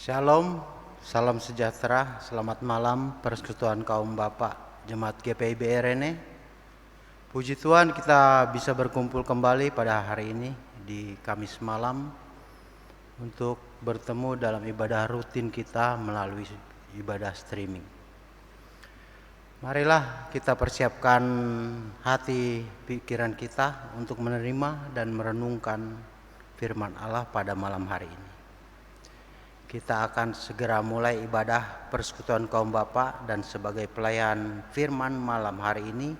Shalom, salam sejahtera, selamat malam persekutuan kaum Bapak Jemaat GPI BRN. Puji Tuhan kita bisa berkumpul kembali pada hari ini di Kamis malam untuk bertemu dalam ibadah rutin kita melalui ibadah streaming. Marilah kita persiapkan hati pikiran kita untuk menerima dan merenungkan firman Allah pada malam hari ini. Kita akan segera mulai ibadah persekutuan kaum Bapak, dan sebagai pelayan firman malam hari ini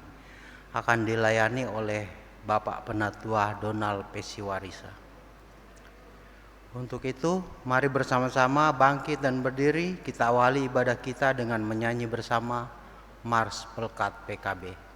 akan dilayani oleh Bapak Penatua Donald Pesiwarisa. Untuk itu, mari bersama-sama bangkit dan berdiri, kita awali ibadah kita dengan menyanyi bersama Mars Pelkat PKB.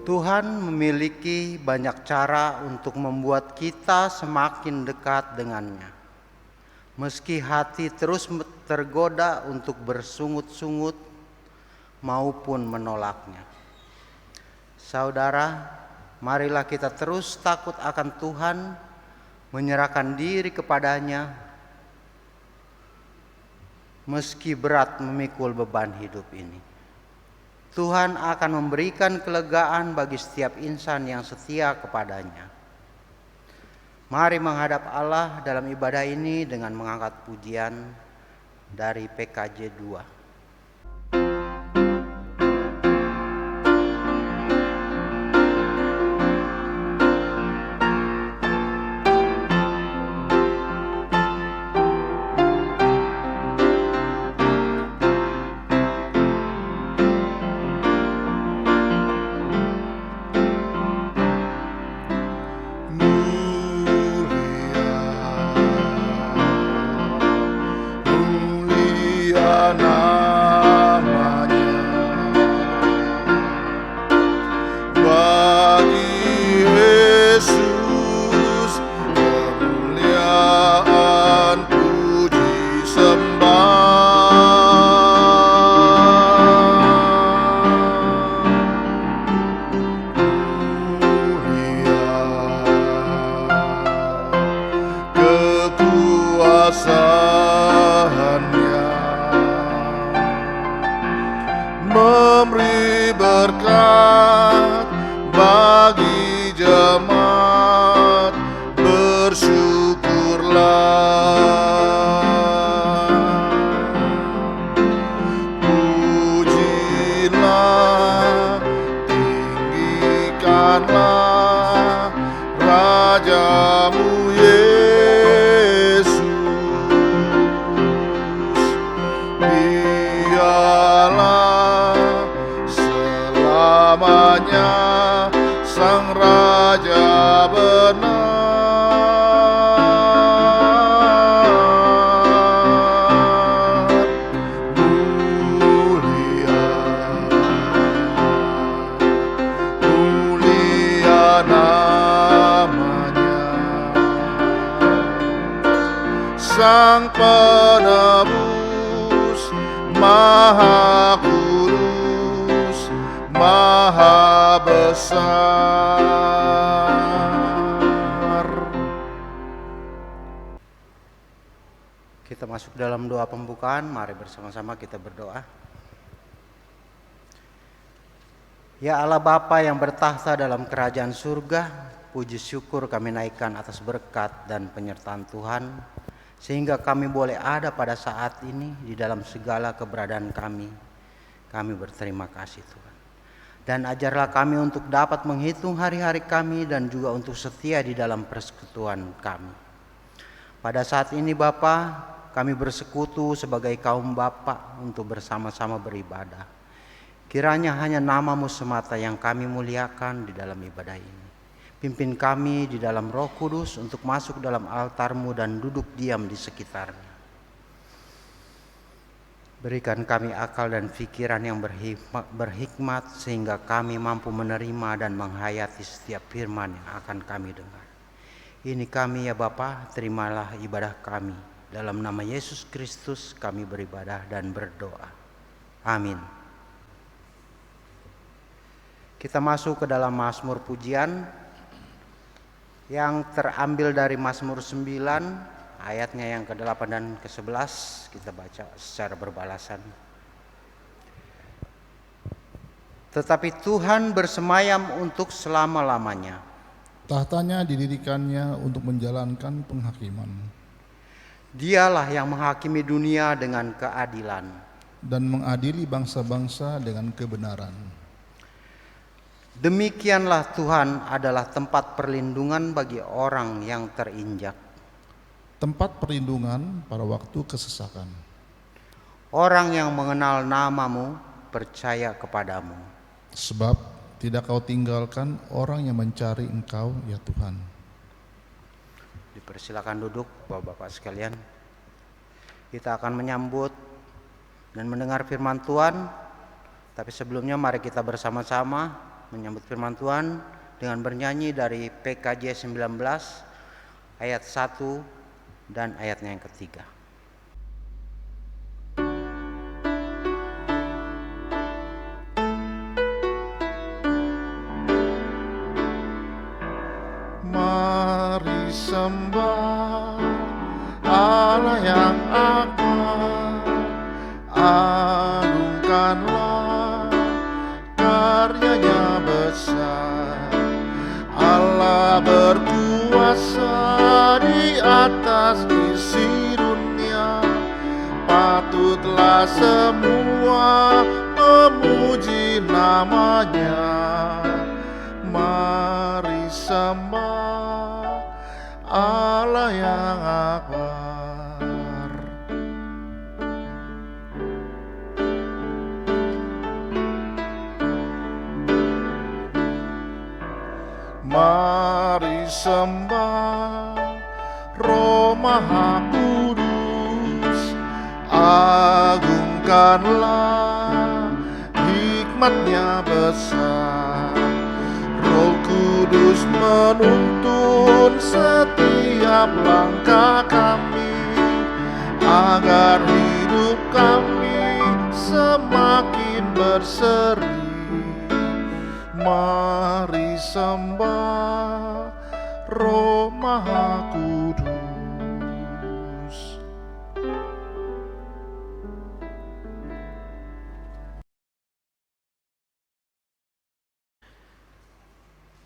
Tuhan memiliki banyak cara untuk membuat kita semakin dekat dengannya. Meski hati terus tergoda untuk bersungut-sungut maupun menolaknya. Saudara, marilah kita terus takut akan Tuhan, menyerahkan diri kepadanya, meski berat memikul beban hidup ini. Tuhan akan memberikan kelegaan bagi setiap insan yang setia kepadanya. Mari menghadap Allah dalam ibadah ini dengan mengangkat pujian dari PKJ 2. Memberi berkat bagi jemaat, bersyukurlah. Pujilah, tinggikanlah Rajamu Yesus. Dialah selamanya Sang Raja benar. Mulia namanya. Sang Penebus Maha Kudus, Maha besar. Kita masuk dalam doa pembukaan, mari bersama-sama kita berdoa. Ya Allah Bapa yang bertahta dalam kerajaan surga, puji syukur kami naikkan atas berkat dan penyertaan Tuhan, sehingga kami boleh ada pada saat ini di dalam segala keberadaan kami. Kami berterima kasih Tuhan. Dan ajarlah kami untuk dapat menghitung hari-hari kami dan juga untuk setia di dalam persekutuan kami. Pada saat ini Bapa, kami bersekutu sebagai kaum Bapa untuk bersama-sama beribadah. Kiranya hanya nama-Mu semata yang kami muliakan di dalam ibadah ini. Pimpin kami di dalam Roh Kudus untuk masuk dalam altar-Mu dan duduk diam di sekitarnya. Berikan kami akal dan pikiran yang berhikmat sehingga kami mampu menerima dan menghayati setiap firman yang akan kami dengar. Ini kami ya Bapa, terimalah ibadah kami. Dalam nama Yesus Kristus kami beribadah dan berdoa. Amin. Kita masuk ke dalam Mazmur pujian yang terambil dari Mazmur 9 ayatnya yang ke-8 dan ke-11. Kita baca secara berbalasan. Tetapi Tuhan bersemayam untuk selama-lamanya. Tahtanya didirikannya untuk menjalankan penghakiman Dialah yang menghakimi dunia dengan keadilan dan mengadili bangsa-bangsa dengan kebenaran. Demikianlah Tuhan adalah tempat perlindungan bagi orang yang terinjak, Tempat perlindungan pada waktu kesesakan. orang yang mengenal nama-Mu percaya kepadamu. Sebab tidak Kau tinggalkan orang yang mencari Engkau ya Tuhan. Dipersilakan duduk Bapak-bapak sekalian. Kita akan menyambut dan mendengar firman Tuhan. Tapi sebelumnya mari kita bersama-sama menyambut firman Tuhan dengan bernyanyi dari PKJ 19 ayat 1 dan ayatnya yang ketiga. Mari sembah Allah yang akbar, agungkanlah karyanya besar. Allah berkuasa di atas isi dunia, patutlah semua memuji namanya. Mari sembah Allah yang akbar. Mari sembah Roh Maha Kudus, agungkanlah hikmatnya besar. Roh Kudus menuntun setiap langkah kami, agar hidup kami semakin berseri. Mari sembah Roh Maha Kudus.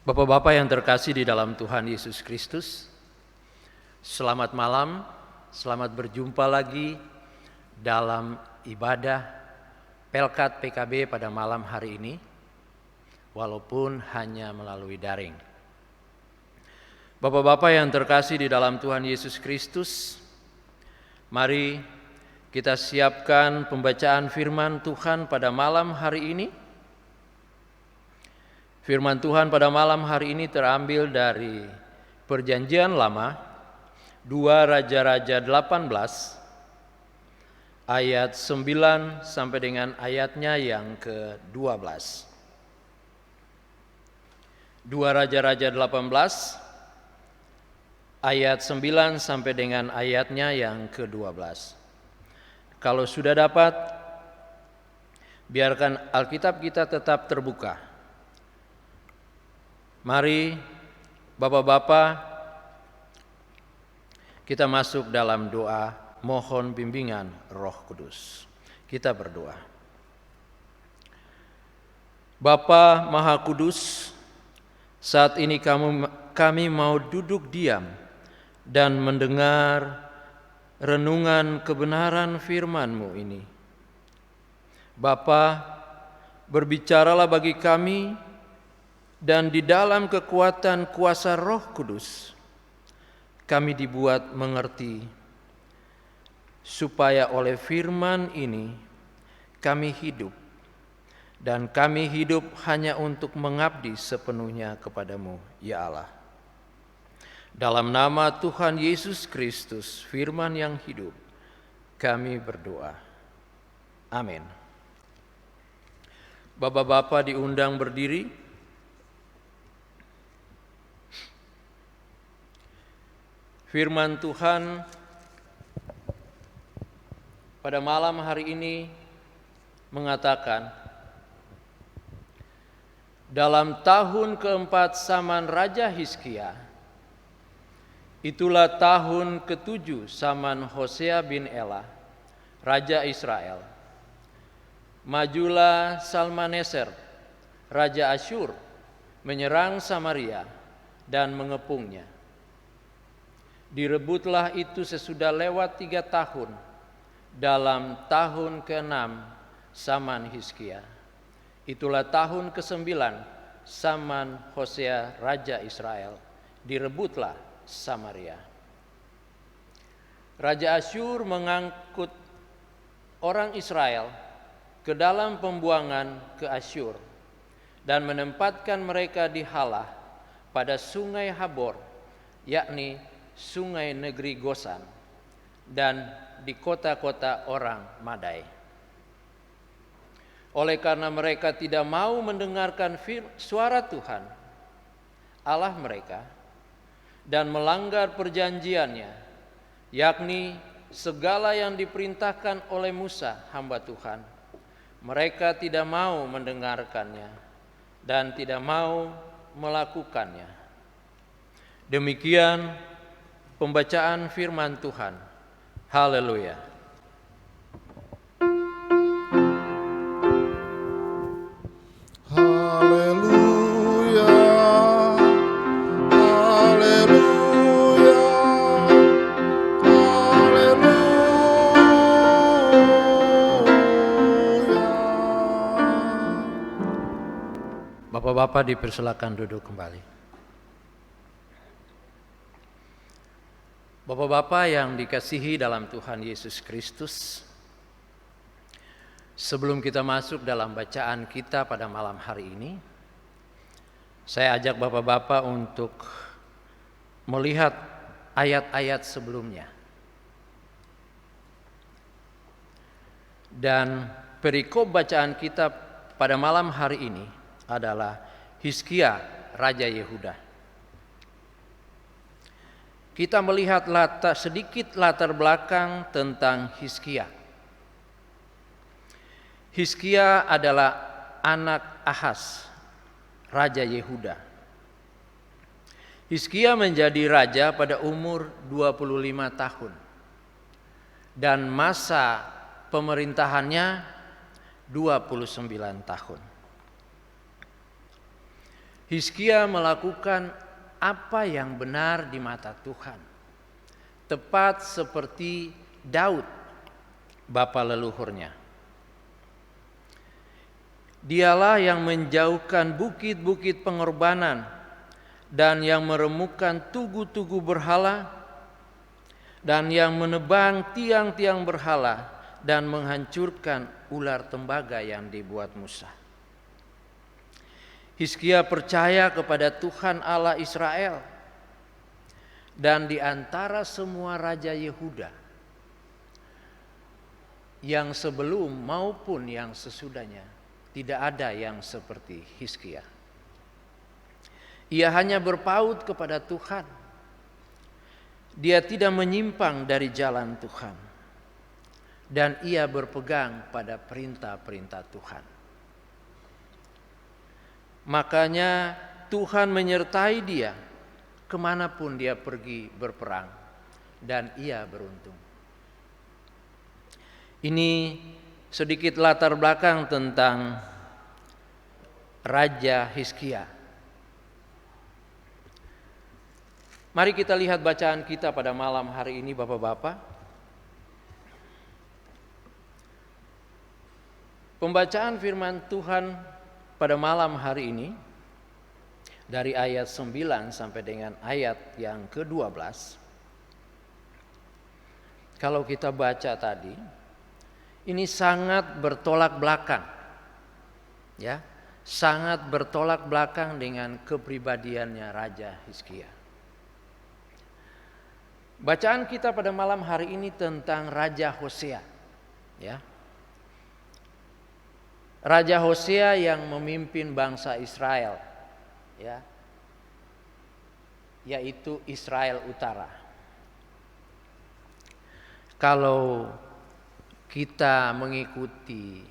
Bapak-bapak yang terkasih di dalam Tuhan Yesus Kristus, selamat malam, selamat berjumpa lagi dalam ibadah Pelkat PKB pada malam hari ini, walaupun hanya melalui daring. Bapak-bapak yang terkasih di dalam Tuhan Yesus Kristus, mari kita siapkan pembacaan firman Tuhan pada malam hari ini. Firman Tuhan pada malam hari ini terambil dari Perjanjian Lama, 2 Raja-Raja 18 ayat 9 sampai dengan ayatnya yang ke-12. 2 Raja-Raja 18 ayat 9 sampai dengan ayatnya yang ke-12. Kalau sudah dapat, biarkan Alkitab kita tetap terbuka Mari Bapak-bapak, kita masuk dalam doa mohon bimbingan Roh Kudus. Kita berdoa. Bapa Maha Kudus, saat ini kami mau duduk diam dan mendengar renungan kebenaran firman-Mu ini. Bapa, berbicaralah bagi kami dan di dalam kekuatan kuasa Roh Kudus kami dibuat mengerti, supaya oleh firman ini kami hidup, dan kami hidup hanya untuk mengabdi sepenuhnya kepadamu, ya Allah. Dalam nama Tuhan Yesus Kristus, firman yang hidup, kami berdoa. Amin. Bapak-bapak diundang berdiri. Firman Tuhan pada malam hari ini mengatakan, dalam tahun keempat zaman Raja Hizkia, itulah tahun ke-7 zaman Hosea bin Ela, Raja Israel, majulah Salmaneser, Raja Asyur, menyerang Samaria dan mengepungnya. Direbutlah itu sesudah lewat 3 tahun, dalam tahun ke-6 zaman Hizkia. Itulah tahun ke-9 zaman Hosea Raja Israel, direbutlah Samaria. Raja Asyur mengangkut orang Israel ke dalam pembuangan ke Asyur dan menempatkan mereka di Halah pada sungai Habor, yakni sungai negeri Gosan, dan di kota-kota orang Madai. Oleh karena mereka tidak mau mendengarkan suara Tuhan Allah mereka dan melanggar perjanjiannya, yakni segala yang diperintahkan oleh Musa hamba Tuhan, mereka tidak mau mendengarkannya dan tidak mau melakukannya. Demikian pembacaan firman Tuhan. Haleluya. Haleluya. Haleluya. Haleluya. Bapak-bapak dipersilakan duduk kembali. Bapak-bapak yang dikasihi dalam Tuhan Yesus Kristus, sebelum kita masuk dalam bacaan kita pada malam hari ini, saya ajak bapak-bapak untuk melihat ayat-ayat sebelumnya. Dan perikop bacaan kita pada malam hari ini adalah Hizkia, Raja Yehuda. Kita melihat sedikit latar belakang tentang Hizkia. Hizkia adalah anak Ahaz, Raja Yehuda. Hizkia menjadi raja pada umur 25 tahun. Dan masa pemerintahannya 29 tahun. Hizkia melakukan apa yang benar di mata Tuhan, tepat seperti Daud, bapa leluhurnya. Dialah yang menjauhkan bukit-bukit pengorbanan dan yang meremukkan tugu-tugu berhala dan yang menebang tiang-tiang berhala dan menghancurkan ular tembaga yang dibuat Musa. Hizkia percaya kepada Tuhan Allah Israel, dan di antara semua raja Yehuda yang sebelum maupun yang sesudahnya tidak ada yang seperti Hizkia. Ia hanya berpaut kepada Tuhan. Dia tidak menyimpang dari jalan Tuhan, dan ia berpegang pada perintah-perintah Tuhan. Makanya Tuhan menyertai dia kemanapun dia pergi berperang, dan ia beruntung. Ini sedikit latar belakang tentang Raja Hizkia. Mari kita lihat bacaan kita pada malam hari ini, Bapak-bapak. Pembacaan firman Tuhan pada malam hari ini dari ayat 9 sampai dengan ayat yang ke-12. Kalau kita baca tadi, ini sangat bertolak belakang. Ya, sangat bertolak belakang dengan kepribadiannya Raja Hizkia. Bacaan kita pada malam hari ini tentang Raja Hosea, ya. Raja Hosea yang memimpin bangsa Israel, ya, yaitu Israel Utara. Kalau kita mengikuti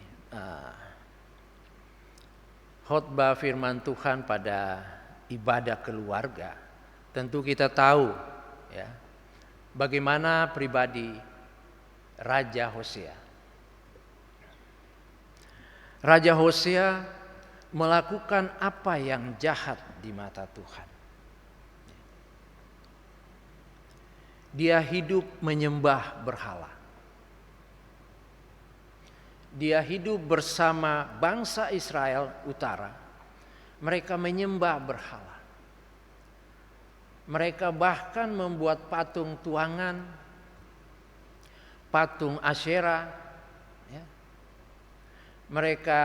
khotbah firman Tuhan pada ibadah keluarga, tentu kita tahu, ya, bagaimana pribadi Raja Hosea. Raja Hosea melakukan apa yang jahat di mata Tuhan. Dia hidup menyembah berhala. Dia hidup bersama bangsa Israel Utara. Mereka menyembah berhala. Mereka bahkan membuat patung tuangan, patung Asyera. Ya. Mereka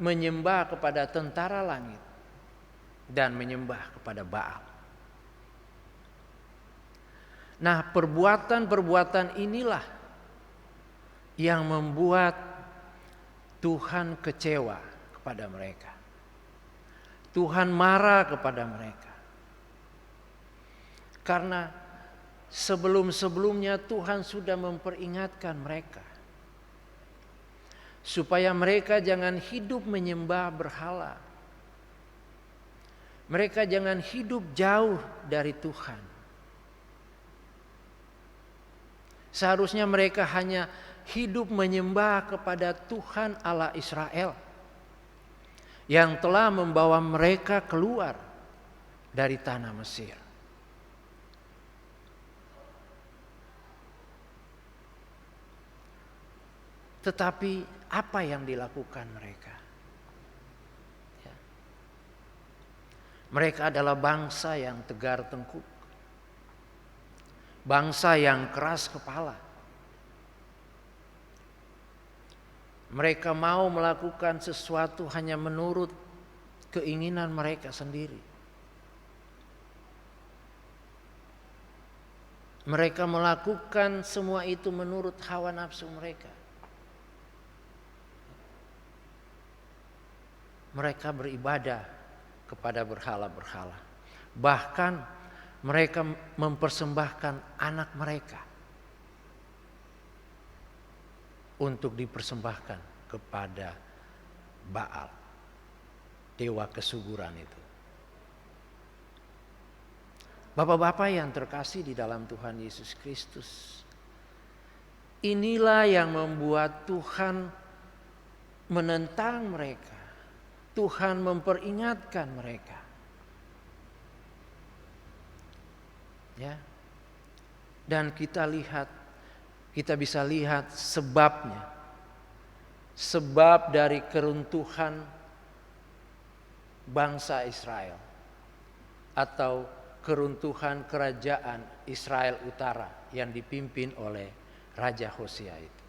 menyembah kepada tentara langit dan menyembah kepada Baal. Nah, perbuatan-perbuatan inilah yang membuat Tuhan kecewa kepada mereka. Tuhan marah kepada mereka. Karena sebelum-sebelumnya Tuhan sudah memperingatkan mereka supaya mereka jangan hidup menyembah berhala. Mereka jangan hidup jauh dari Tuhan. Seharusnya mereka hanya hidup menyembah kepada Tuhan Allah Israel yang telah membawa mereka keluar dari tanah Mesir. Tetapi apa yang dilakukan mereka? Ya. Mereka adalah bangsa yang tegar tengkuk, bangsa yang keras kepala. Mereka mau melakukan sesuatu hanya menurut keinginan mereka sendiri. Mereka melakukan semua itu menurut hawa nafsu mereka. Mereka beribadah kepada berhala-berhala. Bahkan mereka mempersembahkan anak mereka untuk dipersembahkan kepada Baal, dewa kesuburan itu. Bapak-bapak yang terkasih di dalam Tuhan Yesus Kristus, inilah yang membuat Tuhan menentang mereka. Tuhan memperingatkan mereka. Ya. Dan kita bisa lihat sebabnya. Sebab dari keruntuhan bangsa Israel atau keruntuhan kerajaan Israel Utara yang dipimpin oleh Raja Hosea itu.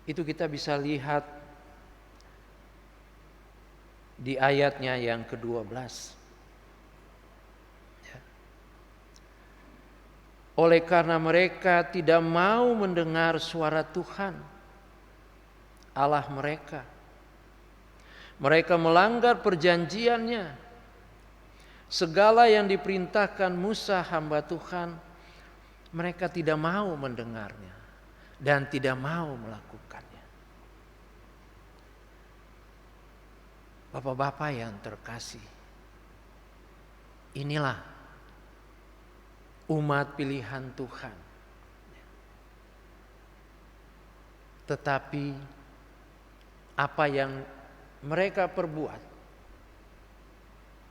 Itu kita bisa lihat di ayatnya yang ke-12. Ya. Oleh karena mereka tidak mau mendengar suara Tuhan, Allah mereka. Mereka melanggar perjanjiannya. Segala yang diperintahkan Musa hamba Tuhan, mereka tidak mau mendengarnya dan tidak mau melakukannya. Bapak-bapak yang terkasih, inilah umat pilihan Tuhan. Tetapi apa yang mereka perbuat,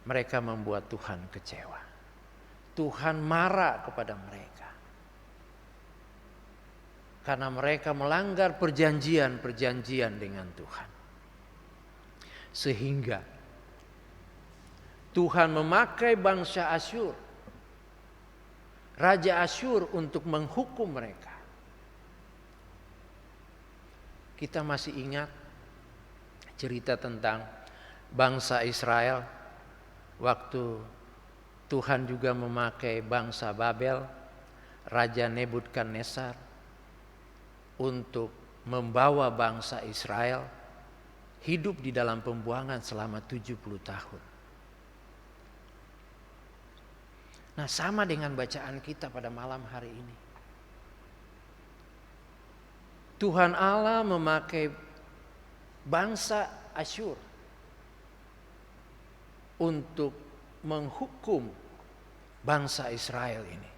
mereka membuat Tuhan kecewa. Tuhan marah kepada mereka. Karena mereka melanggar perjanjian-perjanjian dengan Tuhan. Sehingga Tuhan memakai bangsa Asyur, Raja Asyur, untuk menghukum mereka. Kita masih ingat cerita tentang bangsa Israel waktu Tuhan juga memakai bangsa Babel, Raja Nebukadnezar, untuk membawa bangsa Israel hidup di dalam pembuangan selama 70 tahun. Nah, sama dengan bacaan kita pada malam hari ini. Tuhan Allah memakai bangsa Asyur untuk menghukum bangsa Israel ini.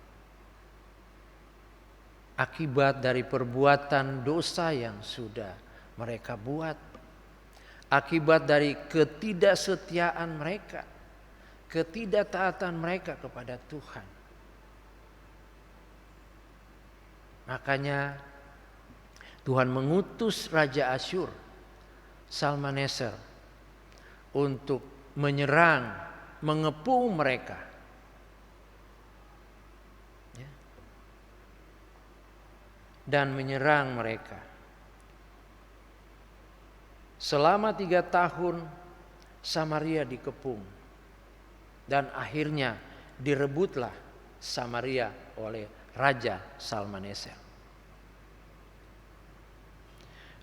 Akibat dari perbuatan dosa yang sudah mereka buat. Akibat dari ketidaksetiaan mereka, ketidaktaatan mereka kepada Tuhan. Makanya Tuhan mengutus Raja Asyur, Salmaneser, untuk menyerang, mengepung mereka. Dan menyerang mereka. Selama 3 tahun Samaria dikepung. Dan akhirnya direbutlah Samaria oleh Raja Salmaneser.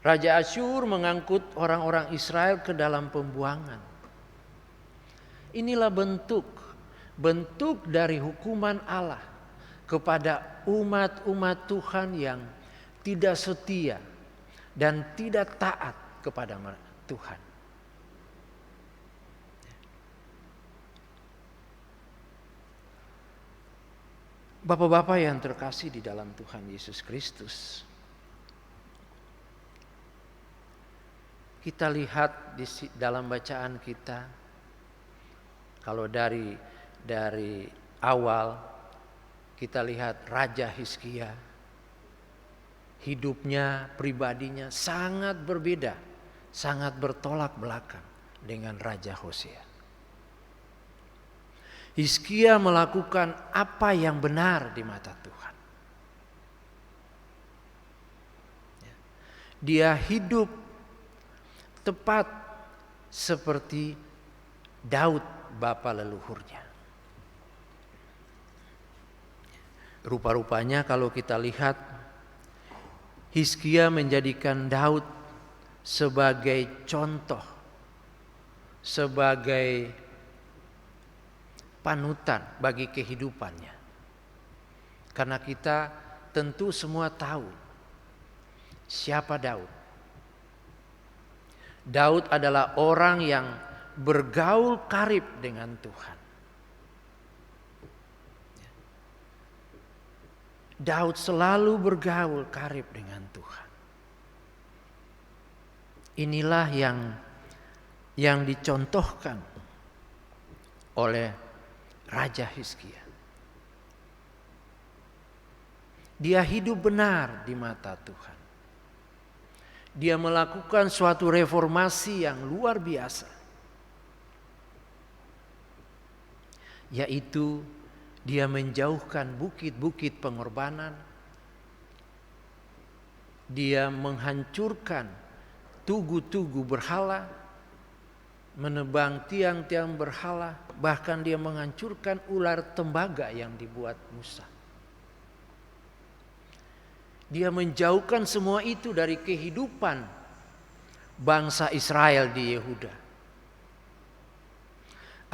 Raja Asyur mengangkut orang-orang Israel ke dalam pembuangan. Inilah bentuk dari hukuman Allah kepada umat-umat Tuhan yang tidak setia dan tidak taat kepada Tuhan. Bapak-bapak yang terkasih di dalam Tuhan Yesus Kristus, kita lihat di dalam bacaan kita, kalau dari awal kita lihat Raja Hizkia, hidupnya, pribadinya sangat berbeda, sangat bertolak belakang dengan Raja Hosea. Hizkia melakukan apa yang benar di mata Tuhan. Dia hidup tepat seperti Daud bapa leluhurnya. Rupa-rupanya kalau kita lihat, Hizkia menjadikan Daud sebagai contoh, sebagai panutan bagi kehidupannya. Karena kita tentu semua tahu siapa Daud. Daud adalah orang yang bergaul karib dengan Tuhan. Daud selalu bergaul karib dengan Tuhan. Inilah yang dicontohkan oleh Raja Hizkia. Dia hidup benar di mata Tuhan. Dia melakukan suatu reformasi yang luar biasa, yaitu dia menjauhkan bukit-bukit pengorbanan. Dia menghancurkan tugu-tugu berhala, menebang tiang-tiang berhala, bahkan dia menghancurkan ular tembaga yang dibuat Musa. Dia menjauhkan semua itu dari kehidupan bangsa Israel di Yehuda,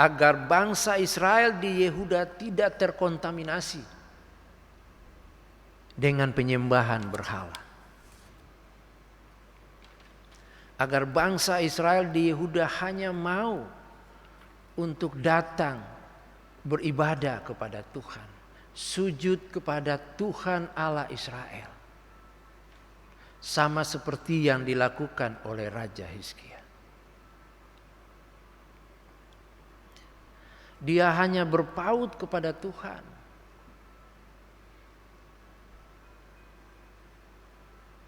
agar bangsa Israel di Yehuda tidak terkontaminasi dengan penyembahan berhala. agar bangsa Israel di Yehuda hanya mau untuk datang beribadah kepada Tuhan, sujud kepada Tuhan Allah Israel, sama seperti yang dilakukan oleh Raja Hizkia. Dia hanya berpaut kepada Tuhan.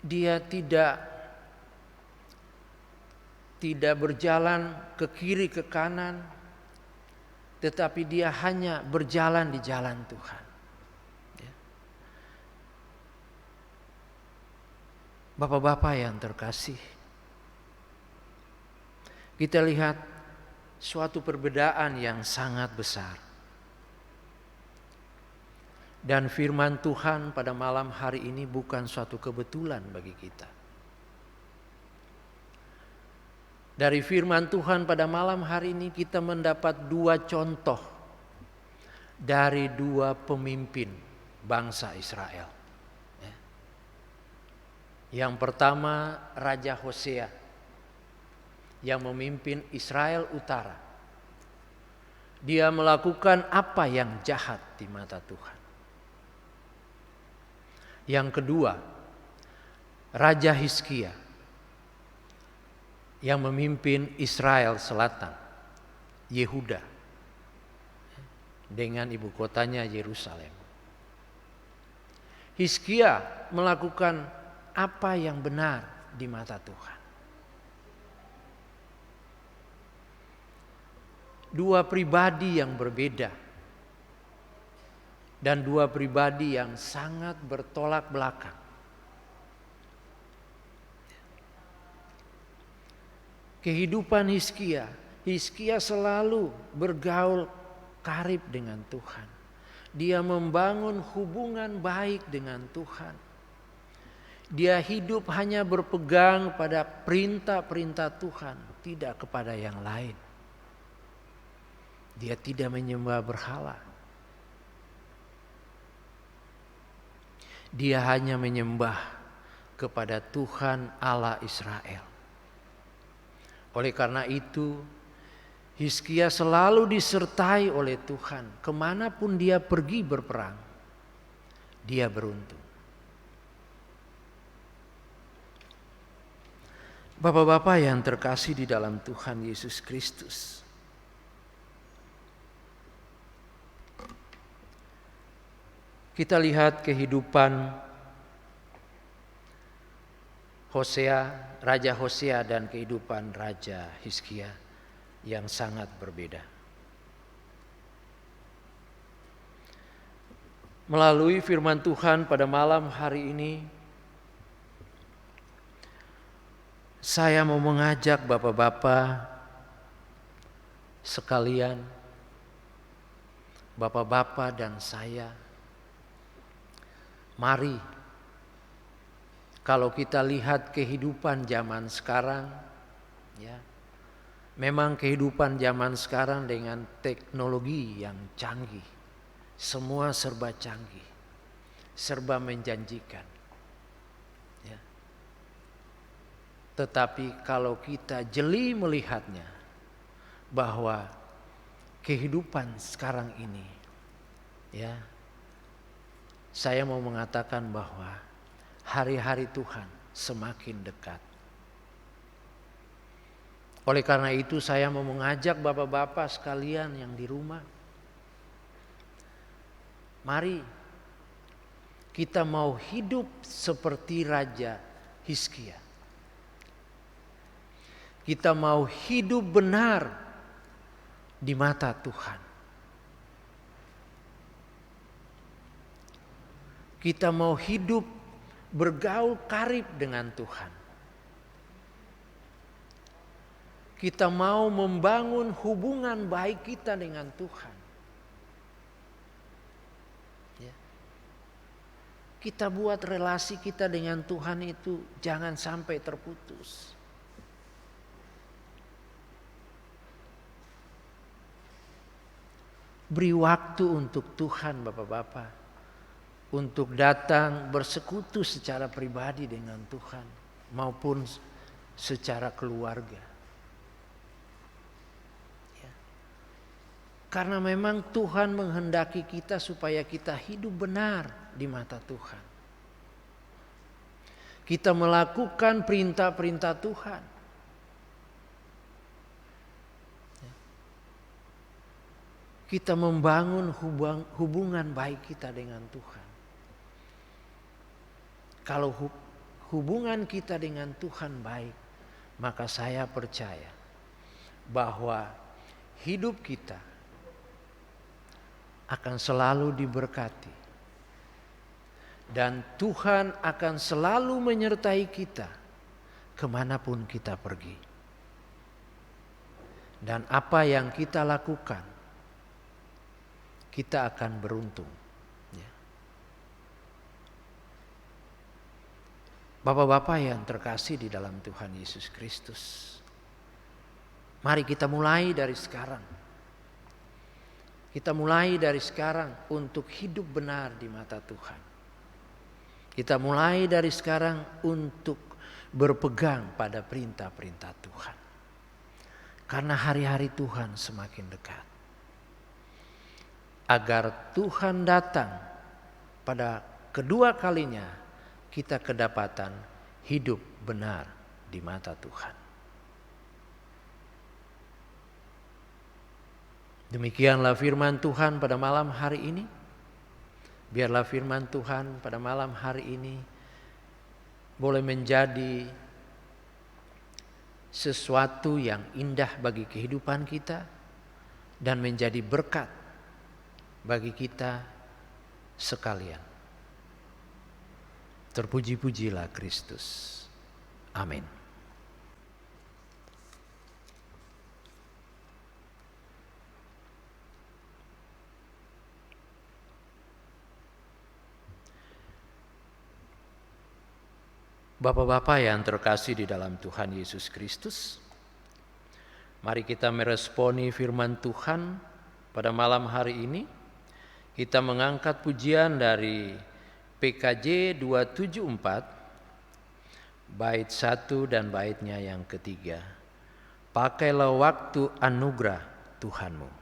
Dia tidak berjalan ke kiri ke kanan, tetapi dia hanya berjalan di jalan Tuhan. Ya. Bapak-bapak yang terkasih, kita lihat suatu perbedaan yang sangat besar. Dan firman Tuhan pada malam hari ini bukan suatu kebetulan bagi kita. Dari firman Tuhan pada malam hari ini kita mendapat dua contoh dari dua pemimpin bangsa Israel. Yang pertama Raja Hosea yang memimpin Israel Utara. Dia melakukan apa yang jahat di mata Tuhan. Yang kedua, Raja Hizkia yang memimpin Israel Selatan, Yehuda, dengan ibu kotanya Yerusalem. Hizkia melakukan apa yang benar di mata Tuhan. Dua pribadi yang berbeda dan dua pribadi yang sangat bertolak belakang. Kehidupan Hizkia selalu bergaul karib dengan Tuhan. Dia membangun hubungan baik dengan Tuhan. Dia hidup hanya berpegang pada perintah-perintah Tuhan, tidak kepada yang lain. Dia tidak menyembah berhala. Dia hanya menyembah kepada Tuhan Allah Israel. Oleh karena itu, Hizkia selalu disertai oleh Tuhan. Kemanapun dia pergi berperang, dia beruntung. Bapak-bapak yang terkasih di dalam Tuhan Yesus Kristus, kita lihat kehidupan Raja Hosea dan kehidupan Raja Hizkia yang sangat berbeda. Melalui firman Tuhan pada malam hari ini, saya mau mengajak bapak-bapak sekalian, bapak-bapak dan saya, mari, kalau kita lihat kehidupan zaman sekarang, ya, memang kehidupan zaman sekarang dengan teknologi yang canggih, semua serba canggih, serba menjanjikan. Ya. Tetapi kalau kita jeli melihatnya, bahwa kehidupan sekarang ini, ya, saya mau mengatakan bahwa hari-hari Tuhan semakin dekat. Oleh karena itu saya mau mengajak bapak-bapak sekalian yang di rumah, mari kita mau hidup seperti Raja Hizkia. Kita mau hidup benar di mata Tuhan. Kita mau hidup bergaul karib dengan Tuhan. Kita mau membangun hubungan baik kita dengan Tuhan. Ya. Kita buat relasi kita dengan Tuhan itu jangan sampai terputus. Beri waktu untuk Tuhan, bapak-bapak, untuk datang bersekutu secara pribadi dengan Tuhan maupun secara keluarga. Ya. Karena memang Tuhan menghendaki kita supaya kita hidup benar di mata Tuhan. Kita melakukan perintah-perintah Tuhan. Kita membangun hubungan baik kita dengan Tuhan. Kalau hubungan kita dengan Tuhan baik, maka saya percaya bahwa hidup kita akan selalu diberkati. Dan Tuhan akan selalu menyertai kita kemanapun kita pergi. Dan apa yang kita lakukan, kita akan beruntung. Ya. Bapak-bapak yang terkasih di dalam Tuhan Yesus Kristus, mari kita mulai dari sekarang. Kita mulai dari sekarang untuk hidup benar di mata Tuhan. Kita mulai dari sekarang untuk berpegang pada perintah-perintah Tuhan. Karena hari-hari Tuhan semakin dekat. Agar Tuhan datang pada kedua kalinya, kita kedapatan hidup benar di mata Tuhan. Demikianlah firman Tuhan pada malam hari ini. Biarlah firman Tuhan pada malam hari ini boleh menjadi sesuatu yang indah bagi kehidupan kita dan menjadi berkat bagi kita sekalian. Terpuji-pujilah Kristus. Amin. Bapak-bapak yang terkasih di dalam Tuhan Yesus Kristus, mari kita meresponi firman Tuhan pada malam hari ini. Kita mengangkat pujian dari PKJ 274, bait 1 dan baitnya yang ketiga. Pakailah waktu anugerah Tuhanmu.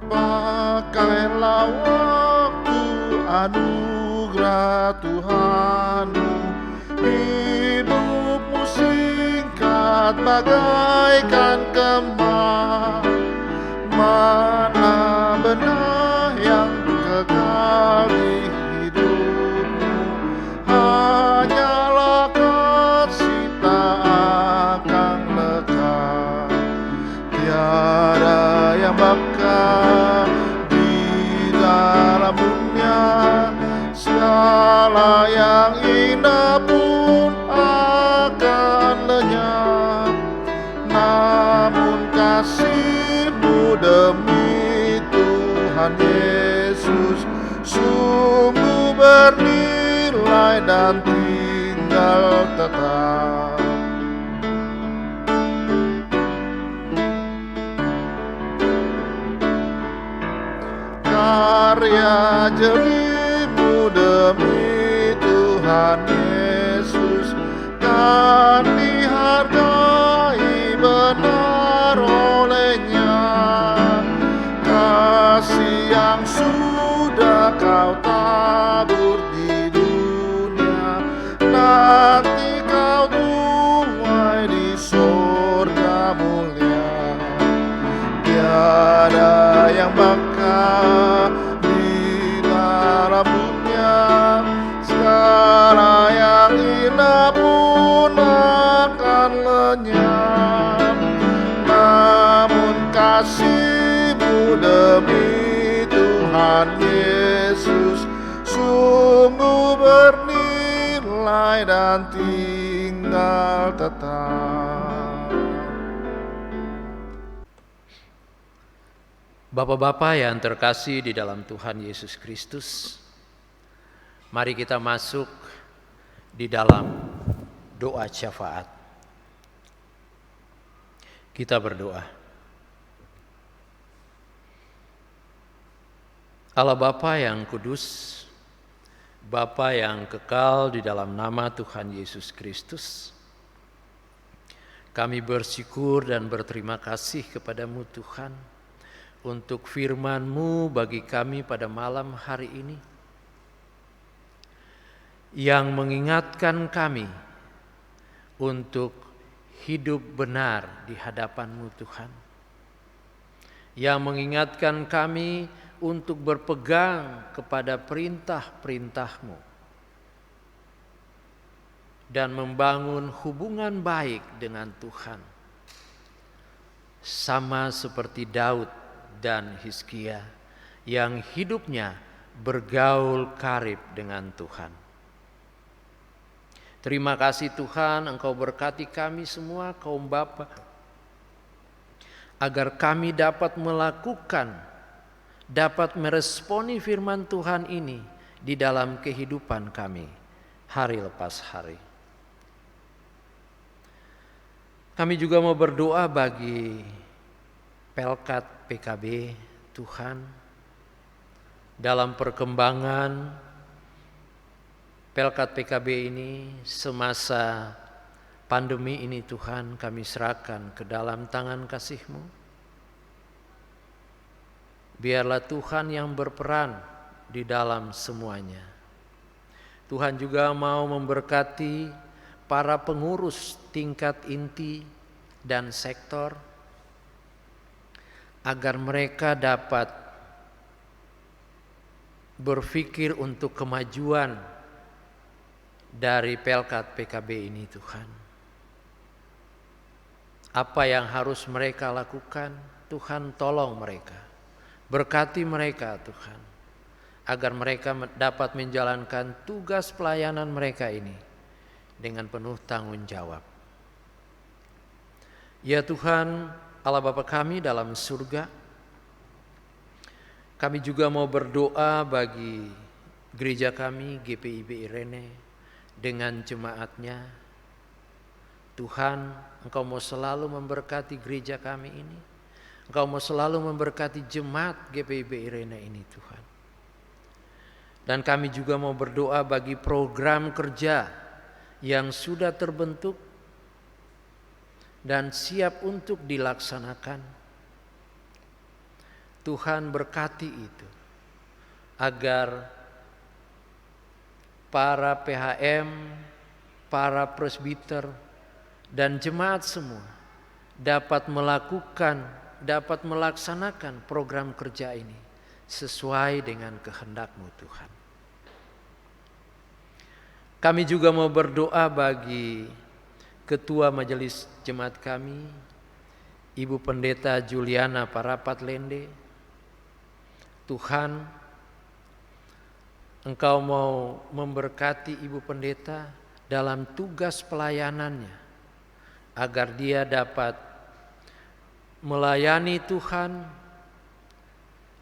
Pakailah waktu anugerah Tuhanmu, hidupmu singkat bagaikan kemah. Mana benar yang kekal di hidupmu, hanyalah kasih tak akan lekat. Tiada yang bakal dalam dunia, segala yang indah pun akan lenyap. Namun kasih-Mu demi Tuhan Yesus sungguh bernilai dan tinggal tetap. Karya jerimu demi Tuhan Yesus kan dihargai benar oleh-Nya. Kasih yang sudah Kau tabur di dunia, nanti Kau tuai di surga mulia. Tiada yang bakal di dalam dunia, segala yang indah pun akan lenyap. Namun kasih-Mu demi Tuhan Yesus sungguh bernilai dan tinggal tetap. Bapak-bapak yang terkasih di dalam Tuhan Yesus Kristus, mari kita masuk di dalam doa syafaat. Kita berdoa. Allah Bapa yang kudus, Bapa yang kekal, di dalam nama Tuhan Yesus Kristus, kami bersyukur dan berterima kasih kepadamu Tuhan untuk firman-Mu bagi kami pada malam hari ini, yang mengingatkan kami untuk hidup benar di hadapan-Mu Tuhan, yang mengingatkan kami untuk berpegang kepada perintah-perintah-Mu dan membangun hubungan baik dengan Tuhan, sama seperti Daud dan Hizkia yang hidupnya bergaul karib dengan Tuhan. Terima kasih Tuhan, Engkau berkati kami semua kaum bapa, agar kami dapat melakukan, dapat meresponi firman Tuhan ini di dalam kehidupan kami hari lepas hari. Kami juga mau berdoa bagi Pelkat PKB Tuhan, dalam perkembangan Pelkat PKB ini semasa pandemi ini Tuhan, kami serahkan ke dalam tangan kasih-Mu. Biarlah Tuhan yang berperan di dalam semuanya. Tuhan juga mau memberkati para pengurus tingkat inti dan sektor, agar mereka dapat berpikir untuk kemajuan dari Pelkat PKB ini Tuhan. Apa yang harus mereka lakukan, Tuhan tolong mereka. Berkati mereka Tuhan, agar mereka dapat menjalankan tugas pelayanan mereka ini dengan penuh tanggung jawab. Ya Tuhan, Allah Bapa kami dalam surga, kami juga mau berdoa bagi gereja kami GPIB Irene dengan jemaatnya. Tuhan, Engkau mau selalu memberkati gereja kami ini. Engkau mau selalu memberkati jemaat GPIB Irene ini Tuhan. Dan kami juga mau berdoa bagi program kerja yang sudah terbentuk dan siap untuk dilaksanakan. Tuhan berkati itu, agar para PHM, para presbiter, dan jemaat semua dapat melaksanakan program kerja ini sesuai dengan kehendak-Mu Tuhan. Kami juga mau berdoa bagi Ketua Majelis Jemaat kami, Ibu Pendeta Juliana Parapat Lende. Tuhan, Engkau mau memberkati Ibu Pendeta dalam tugas pelayanannya, agar dia dapat melayani Tuhan,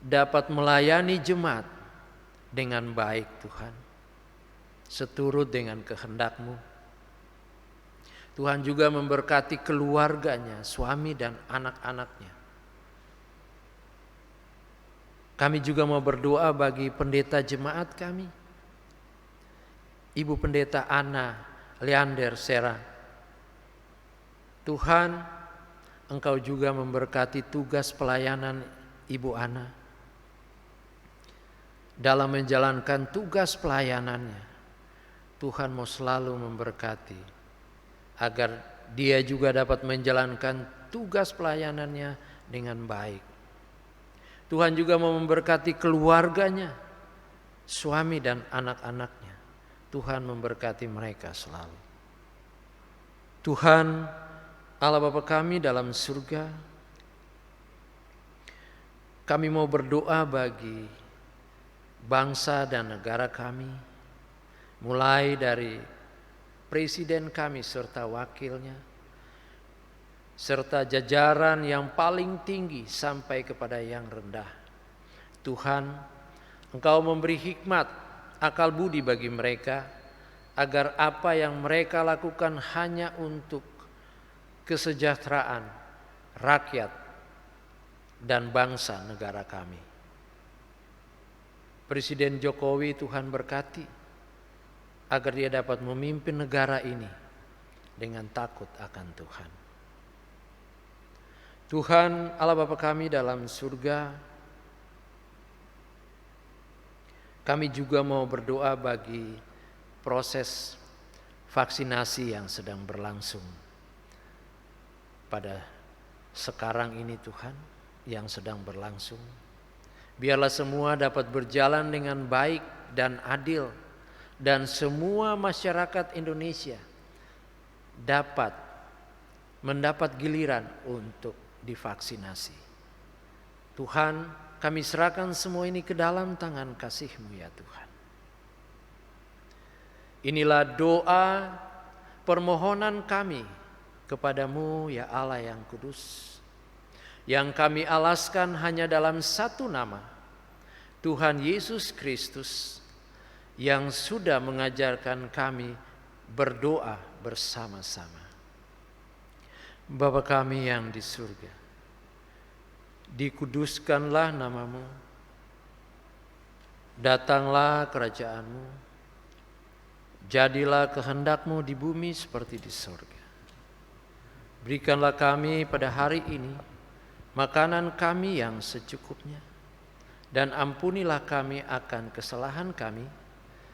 dapat melayani jemaat dengan baik Tuhan, seturut dengan kehendak-Mu. Tuhan juga memberkati keluarganya, suami dan anak-anaknya. Kami juga mau berdoa bagi pendeta jemaat kami, Ibu Pendeta Ana Leander Serang. Tuhan, Engkau juga memberkati tugas pelayanan Ibu Ana dalam menjalankan tugas pelayanannya. Tuhan mau selalu memberkati, agar dia juga dapat menjalankan tugas pelayanannya dengan baik. Tuhan juga mau memberkati keluarganya, suami dan anak-anaknya. Tuhan memberkati mereka selalu. Tuhan, Allah Bapa kami dalam surga, kami mau berdoa bagi bangsa dan negara kami, mulai dari Presiden kami serta wakilnya, serta jajaran yang paling tinggi sampai kepada yang rendah. Tuhan, Engkau memberi hikmat, akal budi bagi mereka, agar apa yang mereka lakukan hanya untuk kesejahteraan rakyat, dan bangsa negara kami. Presiden Jokowi Tuhan berkati agar dia dapat memimpin negara ini dengan takut akan Tuhan. Tuhan Allah Bapa kami dalam surga, kami juga mau berdoa bagi proses vaksinasi yang sedang berlangsung pada sekarang ini Tuhan, yang sedang berlangsung. Biarlah semua dapat berjalan dengan baik dan adil, dan semua masyarakat Indonesia dapat mendapat giliran untuk divaksinasi. Tuhan, kami serahkan semua ini ke dalam tangan kasih-Mu ya Tuhan. Inilah doa permohonan kami kepadamu ya Allah yang kudus, yang kami alaskan hanya dalam satu nama, Tuhan Yesus Kristus, yang sudah mengajarkan kami berdoa bersama-sama. Bapa kami yang di surga, dikuduskanlah namamu, datanglah kerajaanmu, jadilah kehendakmu di bumi seperti di surga. Berikanlah kami pada hari ini makanan kami yang secukupnya, dan ampunilah kami akan kesalahan kami,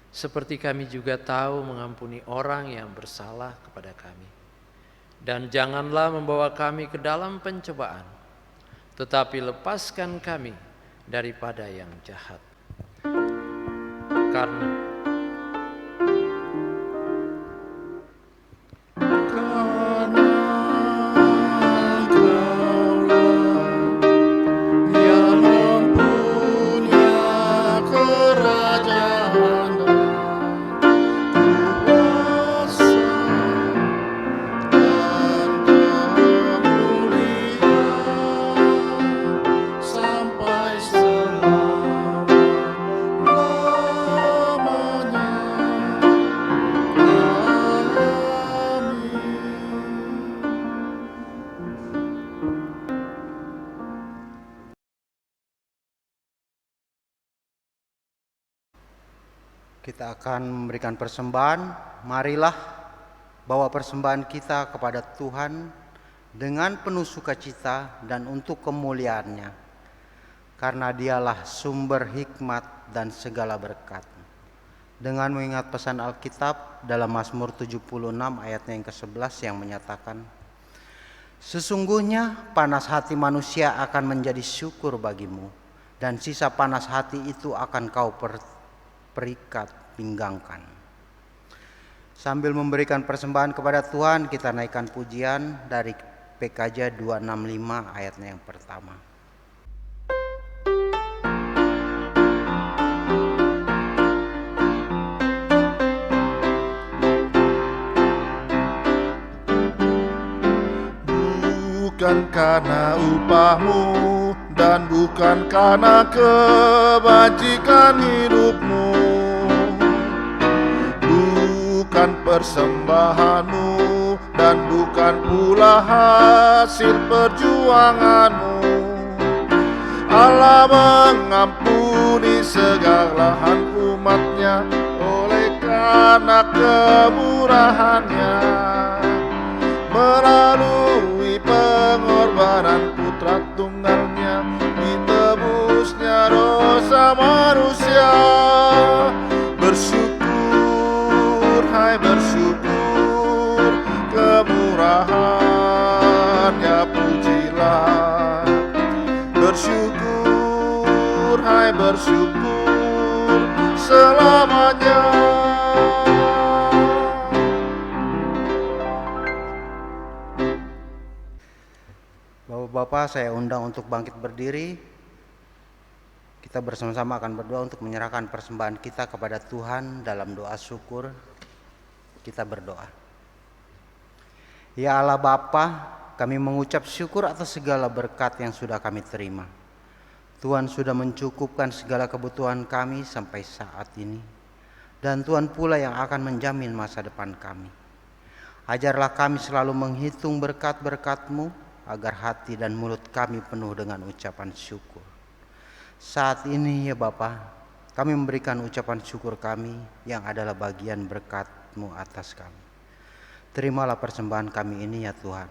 seperti kami juga tahu mengampuni orang yang bersalah kepada kami. Dan janganlah membawa kami ke dalam pencobaan, tetapi lepaskan kami daripada yang jahat. Karena kita akan memberikan persembahan. Marilah bawa persembahan kita kepada Tuhan dengan penuh sukacita dan untuk kemuliaan-Nya, karena Dialah sumber hikmat dan segala berkat. Dengan mengingat pesan Alkitab dalam Mazmur 76 ayatnya yang ke-11 yang menyatakan, sesungguhnya panas hati manusia akan menjadi syukur bagimu, dan sisa panas hati itu akan kau perikat pinggangkan. Sambil memberikan persembahan kepada Tuhan, kita naikkan pujian dari PKJ 265 ayatnya yang pertama. Bukan karena upahmu dan bukan karena kebajikan hidupmu, bukan persembahanmu dan bukan pula hasil perjuanganmu. Allah mengampuni segalahan umatnya oleh karena kemurahannya, melalui pengorbanan putra tunggalnya, ditebusnya dosa manusia. Bersyukur, hai bersyukur, kemurahannya pujilah. Bersyukur, hai bersyukur, selamanya. Bapak-bapak, saya undang untuk bangkit berdiri. Kita bersama-sama akan berdoa untuk menyerahkan persembahan kita kepada Tuhan dalam doa syukur. Kita berdoa. Ya Allah Bapa, kami mengucap syukur atas segala berkat yang sudah kami terima. Tuhan sudah mencukupkan segala kebutuhan kami sampai saat ini, dan Tuhan pula yang akan menjamin masa depan kami. Ajarlah kami selalu menghitung berkat-berkat-Mu agar hati dan mulut kami penuh dengan ucapan syukur. Saat ini ya Bapa, kami memberikan ucapan syukur kami yang adalah bagian berkat-Mu atas kami. Terimalah persembahan kami ini ya Tuhan.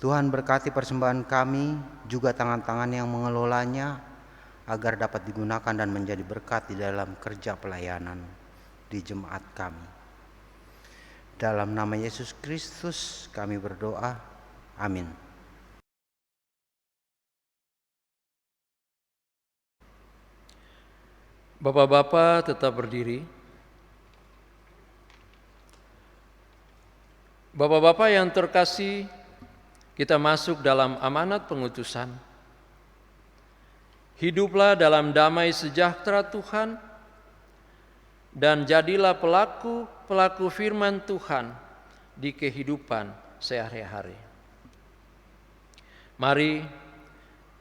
Tuhan berkati persembahan kami, juga tangan-tangan yang mengelolanya, agar dapat digunakan dan menjadi berkat di dalam kerja pelayanan di jemaat kami. Dalam nama Yesus Kristus kami berdoa, amin. Bapak-bapak tetap berdiri. Bapak-bapak yang terkasih, kita masuk dalam amanat pengutusan. Hiduplah dalam damai sejahtera Tuhan, dan jadilah pelaku firman Tuhan di kehidupan sehari-hari. Mari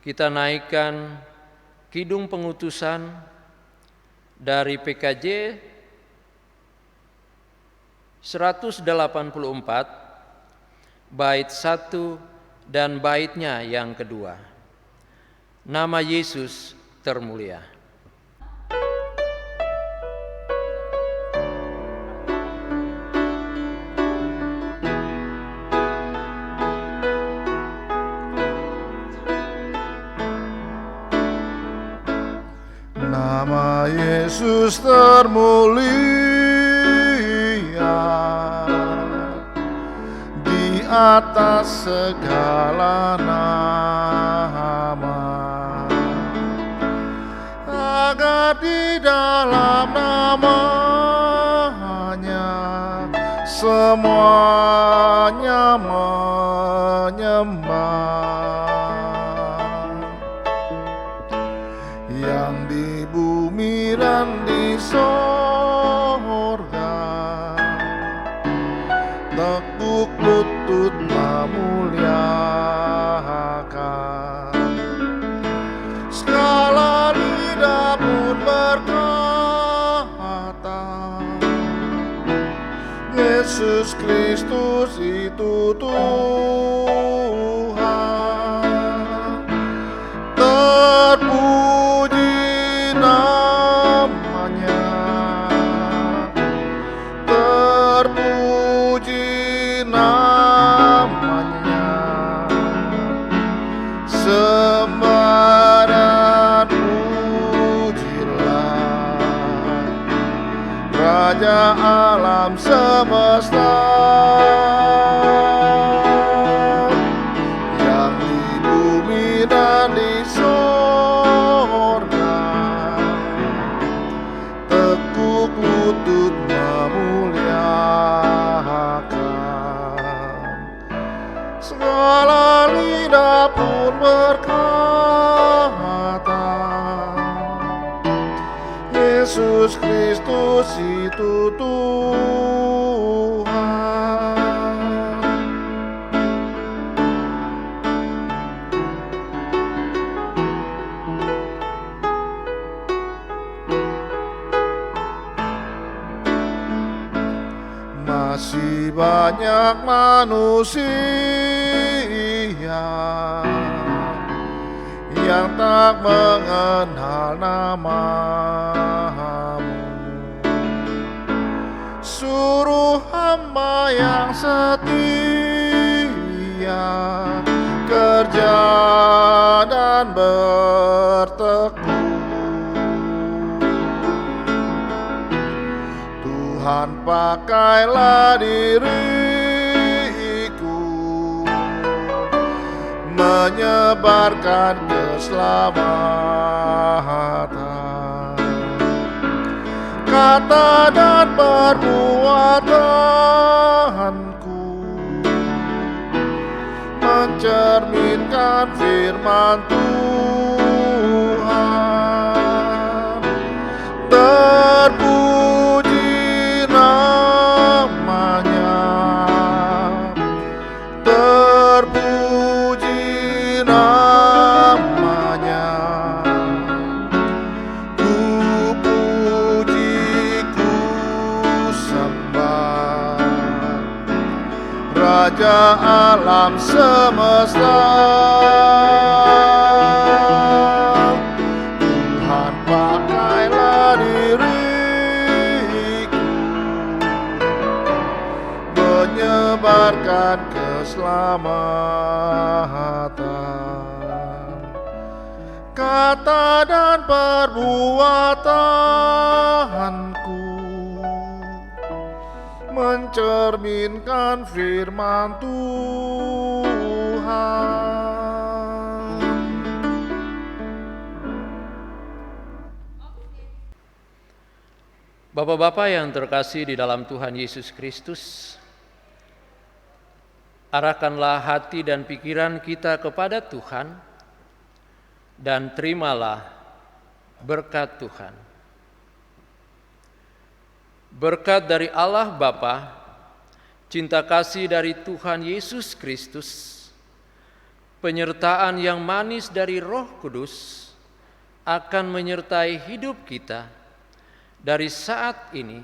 kita naikkan kidung pengutusan dari PKJ 184 bait 1 dan baitnya yang kedua. Nama Yesus termulia. Nama Yesus termulia di atas segala nama, agar di dalam namanya semuanya menyembah. Yang di bumi dan di sorga tekuk lutut memuliakan. Segala lidah pun berkata, Yesus Kristus itu Tuhan. Terpuji namanya, terpuji namanya. Sembah dan pujilah Raja alam semesta. Yang di bumi dan di sorga tekuk lutut memuliakan. Segala lidah pun berkata, Yesus Kristus itu Tuhan. Masih banyak manusia yang tak mengenal nama-Mu. Suruh hamba yang setia kerja dan bertekun. Tuhan, pakailah diriku menyebarkan keselamatan. Kata dan perbuatanku mencerminkan firman Tuhan. Terpuji namanya, terpuji namanya. Ku puji, ku sembah Raja alam semesta. Tuhan pakailah diriku menyebarkan keselamatan. Kata dan perbuatanku mencerminkan firman Tuhan. Bapak-bapak yang terkasih di dalam Tuhan Yesus Kristus, arahkanlah hati dan pikiran kita kepada Tuhan, dan terimalah berkat Tuhan. Berkat dari Allah Bapa, cinta kasih dari Tuhan Yesus Kristus, penyertaan yang manis dari Roh Kudus akan menyertai hidup kita dari saat ini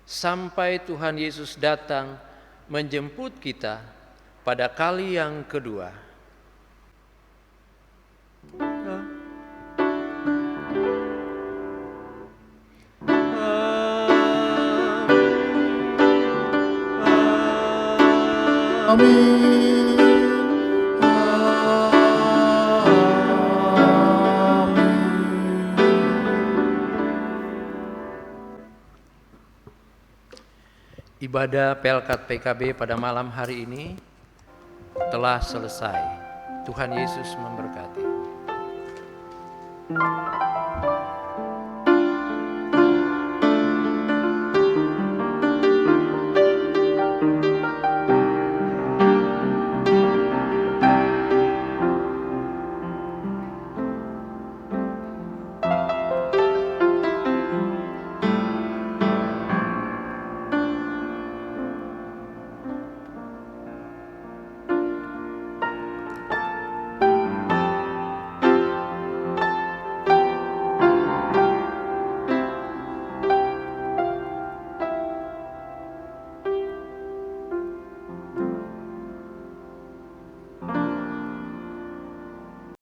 sampai Tuhan Yesus datang menjemput kita pada kali yang kedua. Amin. Ibadah Pelkat PKB pada malam hari ini telah selesai. Tuhan Yesus memberkati.